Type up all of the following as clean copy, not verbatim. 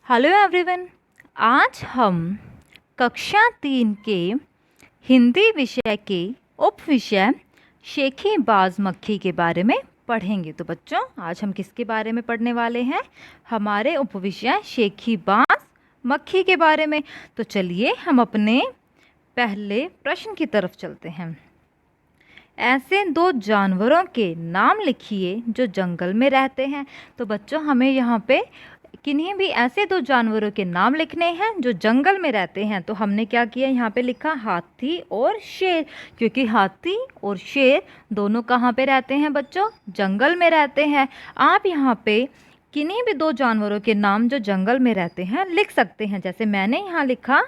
Hello everyone. आज हम कक्षा 3 के हिंदी विषय के उप विषय शेखी बाज मक्खी के बारे में पढ़ेंगे। तो बच्चों, आज हम किसके बारे में पढ़ने वाले हैं? हमारे उप विषय शेखी बाज मक्खी के बारे में। तो चलिए हम अपने पहले प्रश्न की तरफ चलते हैं। ऐसे दो जानवरों के नाम लिखिए जो जंगल में रहते हैं। तो बच्चों, हमें यहाँ पे किन्हीं भी ऐसे दो जानवरों के नाम लिखने हैं जो जंगल में रहते हैं। तो हमने क्या किया, यहाँ पे लिखा हाथी और शेर, क्योंकि हाथी और शेर दोनों कहाँ पे रहते हैं बच्चों? जंगल में रहते हैं। आप यहाँ पे किन्हीं भी दो जानवरों के नाम जो जंगल में रहते हैं लिख सकते हैं। जैसे मैंने यहाँ लिखा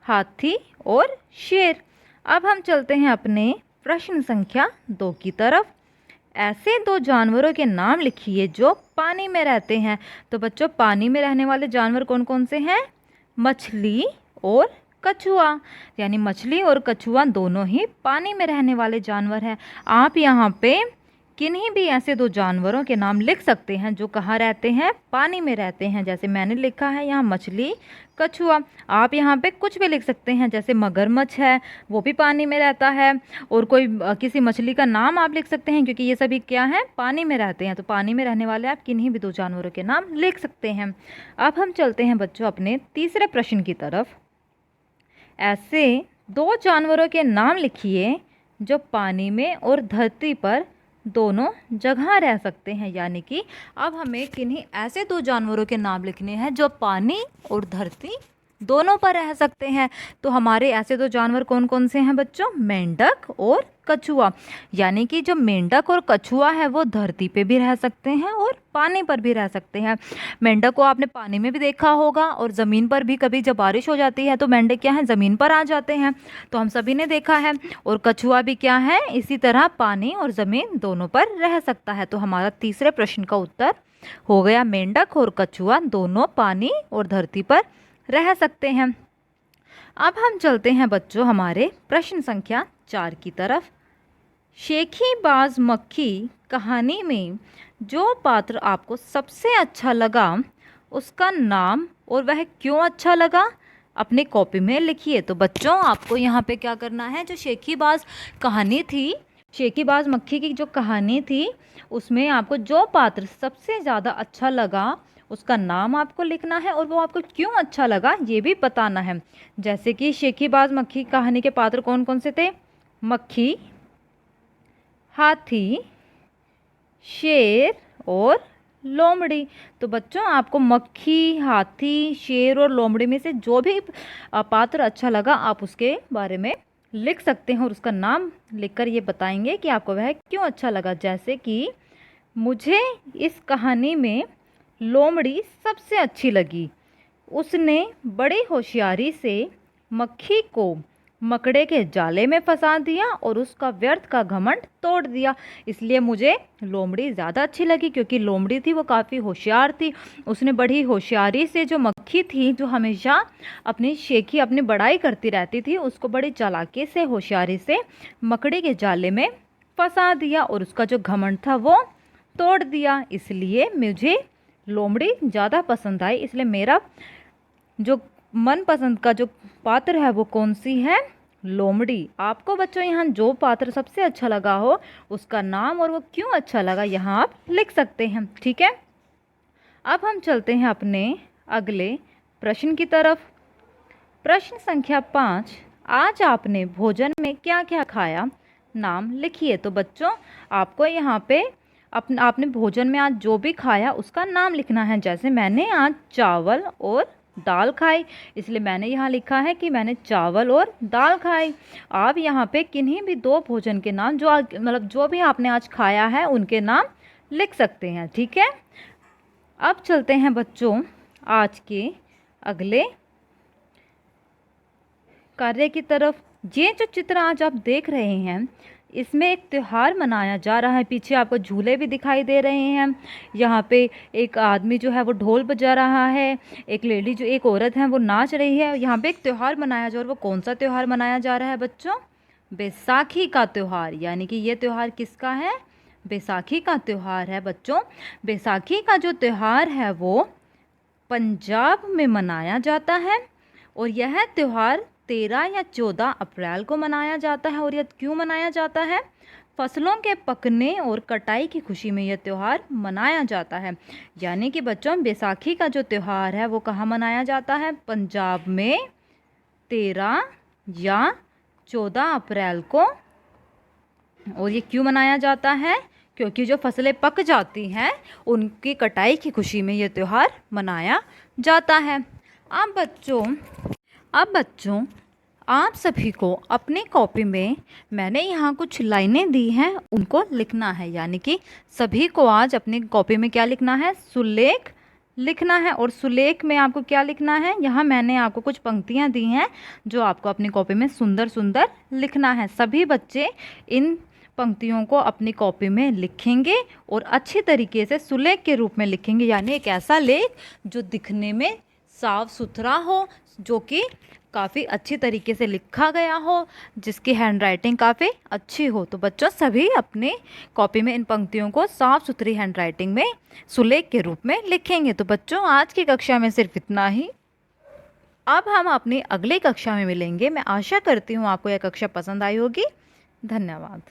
हाथी और शेर। अब हम चलते हैं अपने प्रश्न संख्या 2 की तरफ। ऐसे दो जानवरों के नाम लिखिए जो पानी में रहते हैं। तो बच्चों, पानी में रहने वाले जानवर कौन कौन से हैं? मछली और कछुआ। यानी मछली और कछुआ दोनों ही पानी में रहने वाले जानवर हैं। आप यहाँ पे किन्हीं भी ऐसे दो जानवरों के नाम लिख सकते हैं जो कहाँ रहते हैं? पानी में रहते हैं। जैसे मैंने लिखा है यहाँ मछली, कछुआ। आप यहाँ पे कुछ भी लिख सकते हैं, जैसे मगरमच्छ है, वो भी पानी में रहता है। और कोई किसी मछली का नाम आप लिख सकते हैं, क्योंकि ये सभी क्या है? पानी में रहते हैं। तो पानी में रहने वाले आप किन्हीं भी दो जानवरों के नाम लिख सकते हैं। अब हम चलते हैं बच्चों अपने तीसरे प्रश्न की तरफ। ऐसे दो जानवरों के नाम लिखिए जो पानी में और धरती पर दोनों जगह रह सकते हैं। यानी कि अब हमें किन्हीं ऐसे दो जानवरों के नाम लिखने हैं जो पानी और धरती दोनों पर रह सकते हैं। तो हमारे ऐसे दो जानवर कौन कौन से हैं बच्चों? मेंढक और कछुआ। यानी कि जो मेंढक और कछुआ है वो धरती पे भी रह सकते हैं और पानी पर भी रह सकते हैं। मेंढक को आपने पानी में भी देखा होगा, और ज़मीन पर भी कभी जब बारिश हो जाती है तो मेंढक क्या है? ज़मीन पर आ जाते हैं। तो हम सभी ने देखा है। और कछुआ भी क्या है? इसी तरह पानी और ज़मीन दोनों पर रह सकता है। तो हमारा तीसरे प्रश्न का उत्तर हो गया मेंढक और कछुआ दोनों पानी और धरती पर रह सकते हैं। अब हम चलते हैं बच्चों हमारे प्रश्न संख्या 4 की तरफ। शेखी बाज मक्खी कहानी में जो पात्र आपको सबसे अच्छा लगा उसका नाम और वह क्यों अच्छा लगा अपनी कॉपी में लिखिए। तो बच्चों, आपको यहाँ पे क्या करना है, जो शेखी बाज कहानी थी, शेखी बाज मक्खी की जो कहानी थी, उसमें आपको जो पात्र सबसे ज़्यादा अच्छा लगा उसका नाम आपको लिखना है और वो आपको क्यों अच्छा लगा ये भी बताना है। जैसे कि शेखी बाज मक्खी कहानी के पात्र कौन कौन से थे? मक्खी, हाथी, शेर और लोमड़ी। तो बच्चों, आपको मक्खी, हाथी, शेर और लोमड़ी में से जो भी पात्र अच्छा लगा आप उसके बारे में लिख सकते हैं और उसका नाम लिखकर ये बताएंगे कि आपको वह क्यों अच्छा लगा। जैसे कि मुझे इस कहानी में लोमड़ी सबसे अच्छी लगी। उसने बड़ी होशियारी से मक्खी को मकड़े के जाले में फंसा दिया और उसका व्यर्थ का घमंड तोड़ दिया। इसलिए मुझे लोमड़ी ज़्यादा अच्छी लगी, क्योंकि लोमड़ी थी वो काफ़ी होशियार थी। उसने बड़ी होशियारी से, जो मक्खी थी जो हमेशा अपनी शेखी अपनी बड़ाई करती रहती थी, उसको बड़ी चालाकी से, होशियारी से मकड़े के जाले में फंसा दिया और उसका जो घमंड था वो तोड़ दिया। इसलिए मुझे लोमड़ी ज़्यादा पसंद आई। इसलिए मेरा जो मनपसंद का जो पात्र है वो कौन सी है? लोमड़ी। आपको बच्चों यहाँ जो पात्र सबसे अच्छा लगा हो उसका नाम और वो क्यों अच्छा लगा यहाँ आप लिख सकते हैं। ठीक है। अब हम चलते हैं अपने अगले प्रश्न की तरफ। प्रश्न संख्या 5। आज आपने भोजन में क्या क्या खाया? नाम लिखिए। तो बच्चों, आपको यहाँ पे आपने भोजन में आज जो भी खाया उसका नाम लिखना है। जैसे मैंने आज चावल और दाल खाई, इसलिए मैंने यहाँ लिखा है कि मैंने चावल और दाल खाई। आप यहाँ पे किन्हीं भी दो भोजन के नाम जो मतलब जो भी आपने आज खाया है उनके नाम लिख सकते हैं। ठीक है। अब चलते हैं बच्चों आज के अगले कार्य की तरफ। ये जो चित्र आज आप देख रहे हैं इसमें एक त्यौहार मनाया जा रहा है। पीछे आपको झूले भी दिखाई दे रहे हैं। यहाँ पे एक आदमी जो है वो ढोल बजा रहा है, एक औरत है वो नाच रही है। यहाँ पे एक त्यौहार मनाया जा रहा है। और वो कौन सा त्यौहार मनाया जा रहा है बच्चों? बैसाखी का त्यौहार। यानी कि ये त्यौहार किसका है? बैसाखी का त्यौहार है बच्चों। बैसाखी का जो त्यौहार है वो पंजाब में मनाया जाता है और यह त्यौहार 13 या 14 अप्रैल को मनाया जाता है। और यह क्यों मनाया जाता है? फसलों के पकने और कटाई की खुशी में यह त्यौहार मनाया जाता है। यानी कि बच्चों, बैसाखी का जो त्यौहार है वो कहाँ मनाया जाता है? पंजाब में 13 या 14 अप्रैल को। और ये क्यों मनाया जाता है? क्योंकि जो फसलें पक जाती हैं उनकी कटाई की खुशी में ये त्यौहार मनाया जाता है। अब बच्चों आप सभी को अपनी कॉपी में मैंने यहाँ कुछ लाइनें दी हैं, उनको लिखना है। यानी कि सभी को आज अपनी कॉपी में क्या लिखना है? सुलेख लिखना है। और सुलेख में आपको क्या लिखना है? यहाँ मैंने आपको कुछ पंक्तियाँ दी हैं जो आपको अपनी कॉपी में सुंदर सुंदर लिखना है। सभी बच्चे इन पंक्तियों को अपनी कॉपी में लिखेंगे और अच्छी तरीके से सुलेख के रूप में लिखेंगे। यानी एक ऐसा लेख जो दिखने में साफ सुथरा हो, जो कि काफ़ी अच्छी तरीके से लिखा गया हो, जिसकी हैंडराइटिंग काफ़ी अच्छी हो। तो बच्चों सभी अपने कॉपी में इन पंक्तियों को साफ सुथरी हैंडराइटिंग में सुलेख के रूप में लिखेंगे। तो बच्चों आज की कक्षा में सिर्फ इतना ही। अब हम अपनी अगली कक्षा में मिलेंगे। मैं आशा करती हूँ आपको यह कक्षा पसंद आई होगी। धन्यवाद।